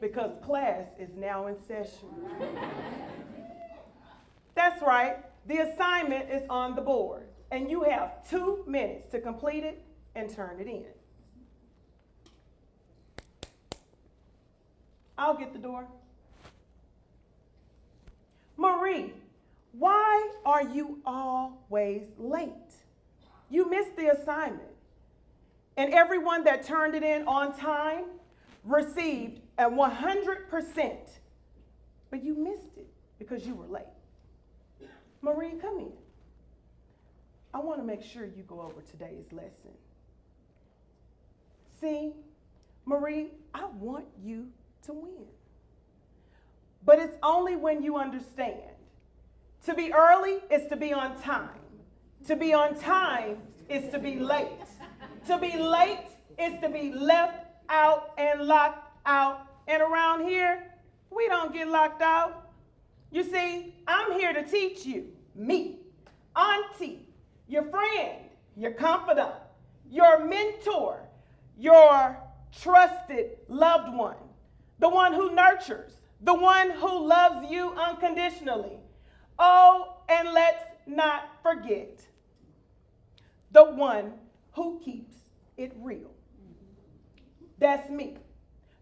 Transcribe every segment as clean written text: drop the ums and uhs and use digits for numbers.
because class is now in session. That's right. The assignment is on the board, and you have 2 minutes to complete it and turn it in. I'll get the door. Marie, why are you always late? You missed the assignment. And everyone that turned it in on time received a 100%, but you missed it because you were late. Marie, come in. I want to make sure you go over today's lesson. See, Marie, I want you to win. But it's only when you understand. To be early is to be on time. To be on time is to be late. To be late is to be left out and locked out. And around here, we don't get locked out. You see, I'm here to teach you, me, auntie, your friend, your confidant, your mentor, your trusted loved one, the one who nurtures, the one who loves you unconditionally. Oh, and let's not forget, the one who keeps it real. That's me.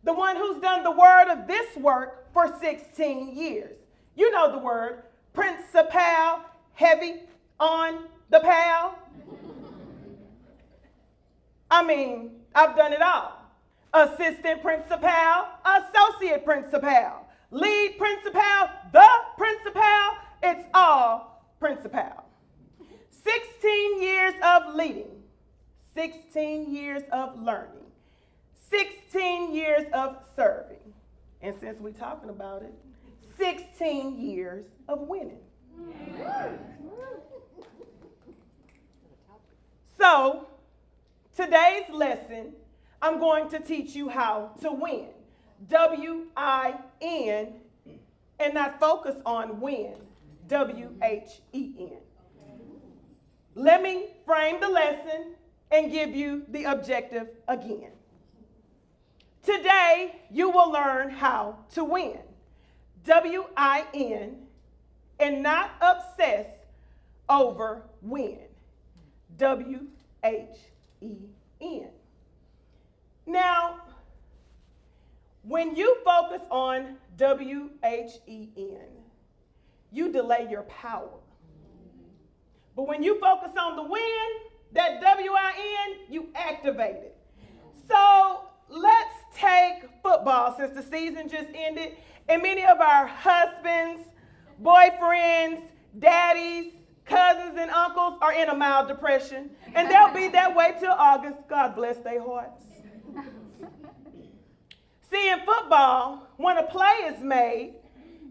The one who's done the word of this work for 16 years. You know the word, principal, heavy on the pal. I mean, I've done it all. Assistant principal, associate principal, lead principal, the principal, it's all principal. 16 years of leading, 16 years of learning, 16 years of serving, and since we're talking about it, 16 years of winning. So, today's lesson, I'm going to teach you how to win. W-I-N, and not focus on win. W-H-E-N. Let me frame the lesson and give you the objective again. Today, you will learn how to win. W-I-N, and not obsess over win. W-H-E-N. Now, when you focus on W-H-E-N, you delay your power. But when you focus on the win, that W-I-N, you activate it. So let's take football, since the season just ended, and many of our husbands, boyfriends, daddies, cousins, and uncles are in a mild depression, and they'll be that way till August. God bless their hearts. See, in football, when a play is made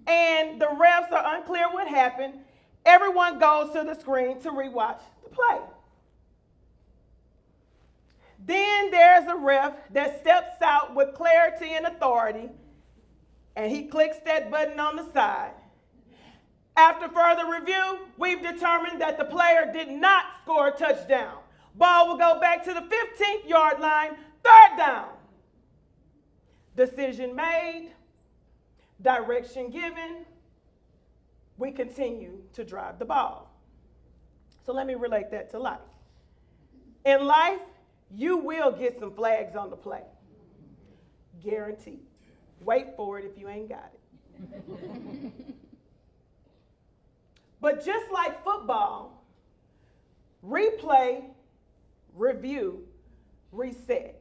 and the refs are unclear what happened, everyone goes to the screen to rewatch the play. Then there's a ref that steps out with clarity and authority, and he clicks that button on the side. After further review, we've determined that the player did not score a touchdown. Ball will go back to the 15th yard line, 3rd down. Decision made, direction given, we continue to drive the ball. So let me relate that to life. In life, you will get some flags on the play. Guaranteed. Wait for it if you ain't got it. But just like football, replay, review, reset,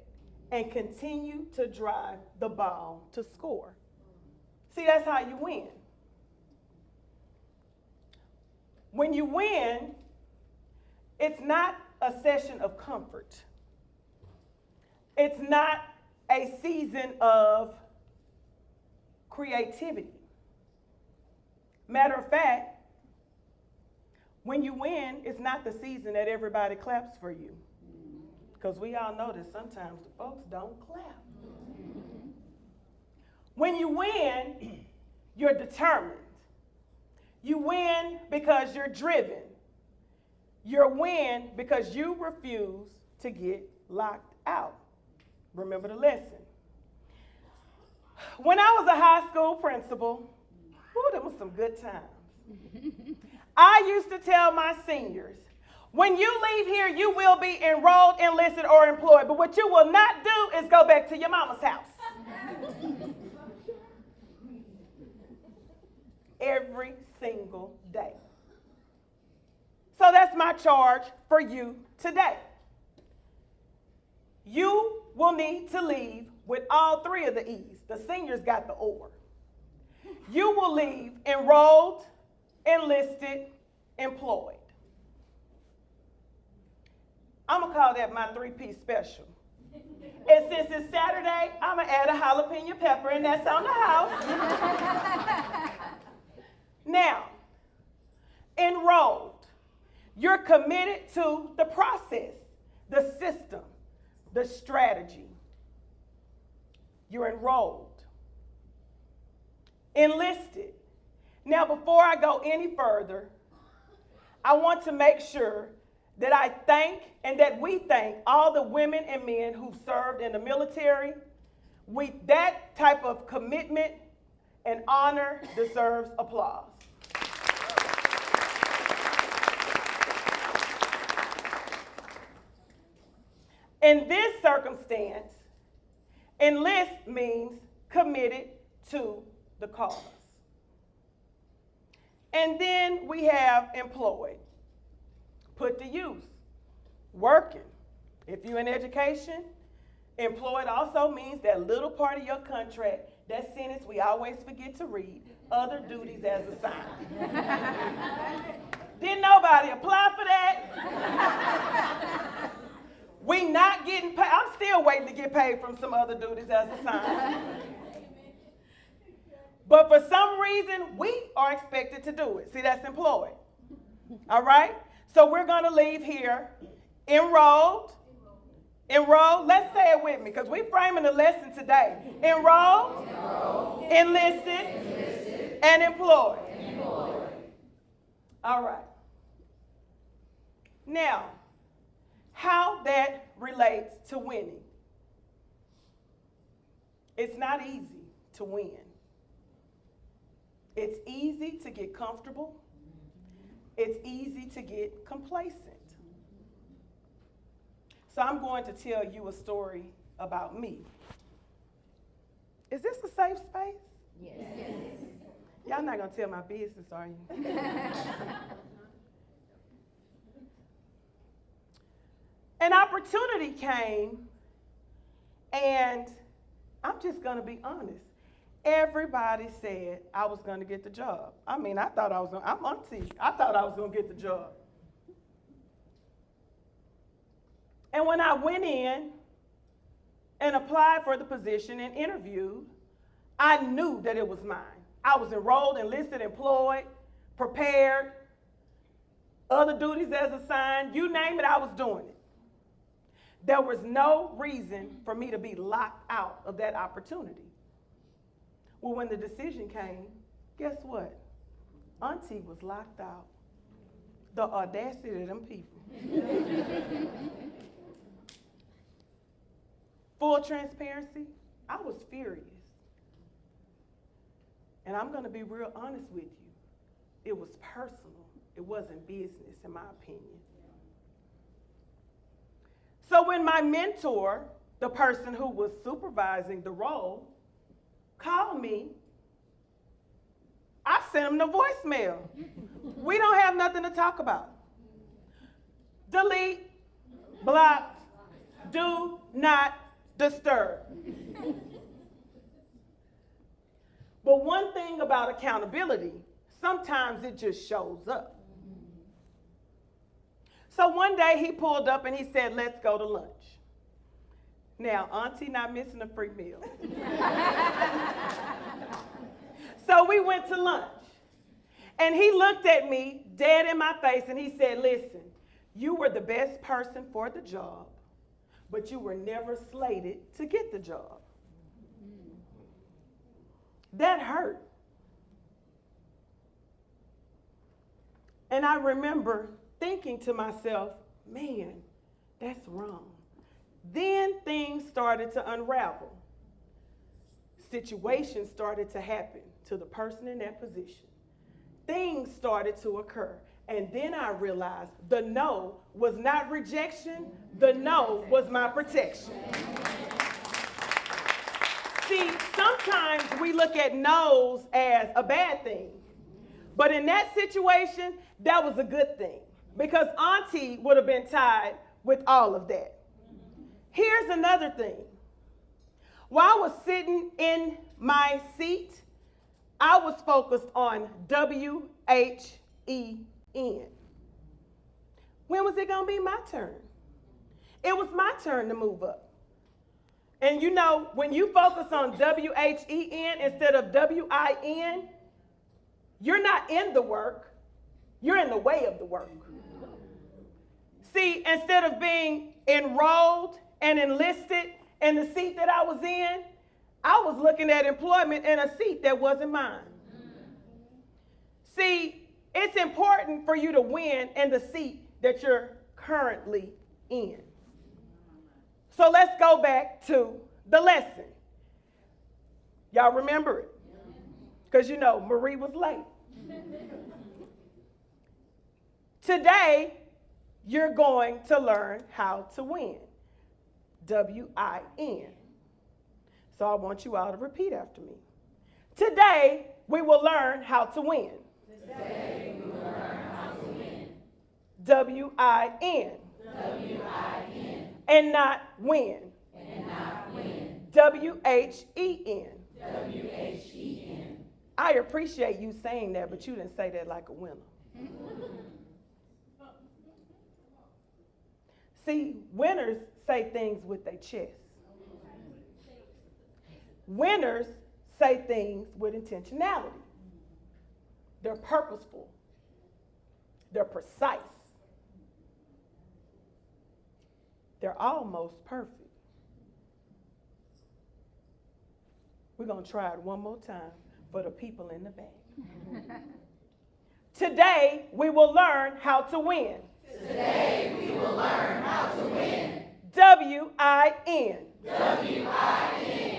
and continue to drive the ball to score. See, that's how you win. When you win, it's not a session of comfort. It's not a season of creativity. Matter of fact, when you win, it's not the season that everybody claps for you. Because we all know that sometimes the folks don't clap. When you win, you're determined. You win because you're driven. You win because you refuse to get locked out. Remember the lesson. When I was a high school principal, that was some good times. I used to tell my seniors, when you leave here, you will be enrolled, enlisted, or employed. But what you will not do is go back to your mama's house. Every single day. So that's my charge for you today. You will need to leave with all three of the E's. The seniors got the or. You will leave enrolled, enlisted, employed. I'm going to call that my 3-piece special. And since it's Saturday, I'm going to add a jalapeno pepper, and that's on the house. Now, enrolled. You're committed to the process, the system, the strategy. You're enrolled. Enlisted. Now, before I go any further, I want to make sure that I thank and that we thank all the women and men who served in the military. That type of commitment and honor deserves applause. In this circumstance, enlist means committed to the cause. And then we have employed. Put to use, working. If you're in education, employed also means that little part of your contract, that sentence we always forget to read, other duties as assigned. Didn't nobody apply for that? We not getting paid. I'm still waiting to get paid from some other duties as assigned. But for some reason, we are expected to do it. See, that's employed. All right? So we're going to leave here enrolled. Enrolled. Let's say it with me because we're framing the lesson today. Enrolled, enlisted, and employed. All right. Now, how that relates to winning. It's not easy to win. It's easy to get comfortable. It's easy to get complacent. So I'm going to tell you a story about me. Is this a safe space? Yes. Y'all not going to tell my business, are you? An opportunity came, and I'm just going to be honest. Everybody said I was going to get the job. I mean, I'm auntie. I thought I was going to get the job. And when I went in and applied for the position and interviewed, I knew that it was mine. I was enrolled, enlisted, employed, prepared, other duties as assigned, you name it, I was doing it. There was no reason for me to be locked out of that opportunity. Well, when the decision came, guess what? Auntie was locked out. The audacity of them people. Full transparency, I was furious. And I'm going to be real honest with you. It was personal. It wasn't business, in my opinion. So when my mentor, the person who was supervising the role, called me, I sent him the voicemail. We don't have nothing to talk about. Delete, block, do not disturb. But one thing about accountability, sometimes it just shows up. So one day he pulled up and he said, let's go to lunch. Now, Auntie not missing a free meal. So we went to lunch. And he looked at me dead in my face and he said, listen, you were the best person for the job, but you were never slated to get the job. That hurt. And I remember thinking to myself, man, that's wrong. Then things started to unravel. situations started to happen to the person in that position. Things started to occur. And then I realized the no was not rejection, the no was my protection. See, sometimes we look at no's as a bad thing. But in that situation, that was a good thing. Because Auntie would have been tied with all of that. Here's another thing. While I was sitting in my seat, I was focused on WHEN. When was it going to be my turn? It was my turn to move up. And you know, when you focus on WHEN instead of WIN, you're not in the work, you're in the way of the work. See, instead of being enrolled and enlisted in the seat that I was in, I was looking at employment in a seat that wasn't mine. See, it's important for you to win in the seat that you're currently in. So let's go back to the lesson. Y'all remember it? Because you know, Marie was late. Today, you're going to learn how to win. WIN. So I want you all to repeat after me. Today, we will learn how to win. Today, we will learn how to win. WIN. WIN. And not win. And not win. WHEN. WHEN. I appreciate you saying that, but you didn't say that like a winner. See, winners say things with their chest. Winners say things with intentionality. They're purposeful. They're precise. They're almost perfect. We're going to try it one more time for the people in the back. Today, we will learn how to win. Today, we will learn how to win. WIN. WIN.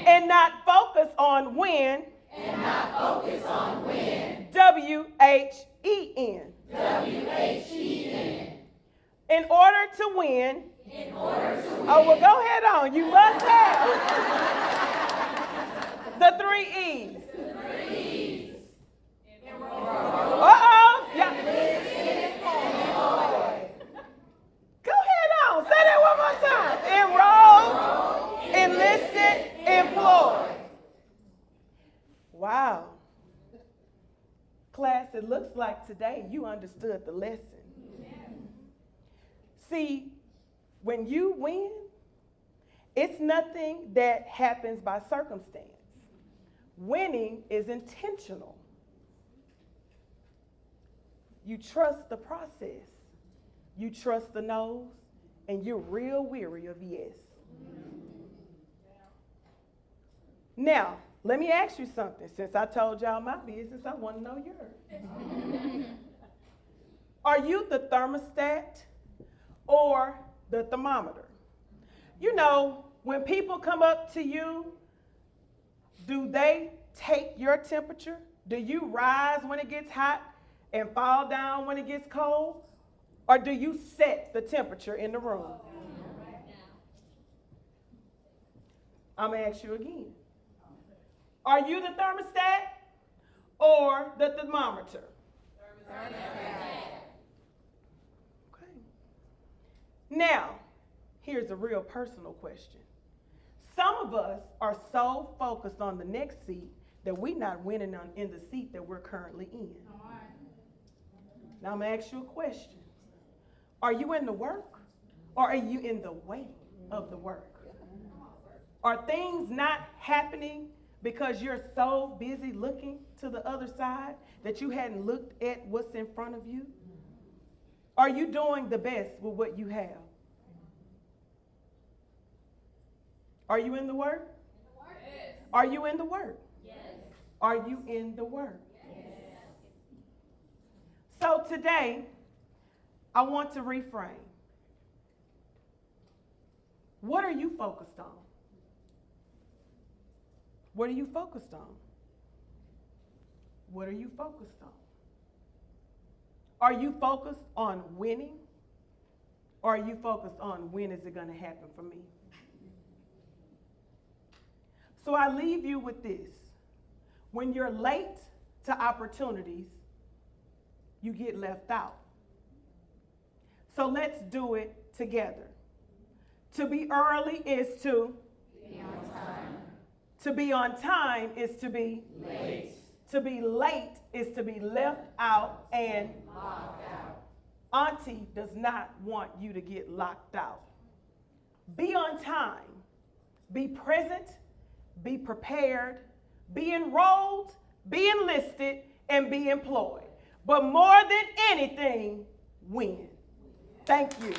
And not focus on win. And not focus on win. WHEN. WHEN. In order to win. In order to win. Oh, well, go ahead on. You must have the 3 E's. The 3 E's. Uh-oh. Yeah. Go ahead on. Say that one more time. Enrolled, enlisted, employed. Wow. Class, it looks like today you understood the lesson. See, when you win, it's nothing that happens by circumstance. Winning is intentional. You trust the process. You trust the no's, and you're real weary of yes. Now, let me ask you something. Since I told y'all my business, I want to know yours. Are you the thermostat or the thermometer? You know, when people come up to you, do they take your temperature? Do you rise when it gets hot and fall down when it gets cold? Or do you set the temperature in the room? I'm going to ask you again. Are you the thermostat or the thermometer? Okay. Now, here's a real personal question. Some of us are so focused on the next seat that we're not winning in the seat that we're currently in. Now I'm going to ask you a question. Are you in the work or are you in the way of the work? Are things not happening because you're so busy looking to the other side that you hadn't looked at what's in front of you? Are you doing the best with what you have? Are you in the work? Yes. Are you in the work? Yes. Are you in the work? Yes. So today, I want to reframe. What are you focused on? What are you focused on? What are you focused on? Are you focused on winning? Or are you focused on when is it going to happen for me? So I leave you with this. When you're late to opportunities, you get left out. So let's do it together. To be early is to Be on time. To be on time is to be Late. To be late is to be left out, and Locked out. Auntie does not want you to get locked out. Be on time. Be present. Be prepared. Be enrolled. Be enlisted. And be employed. But more than anything, win. Thank you.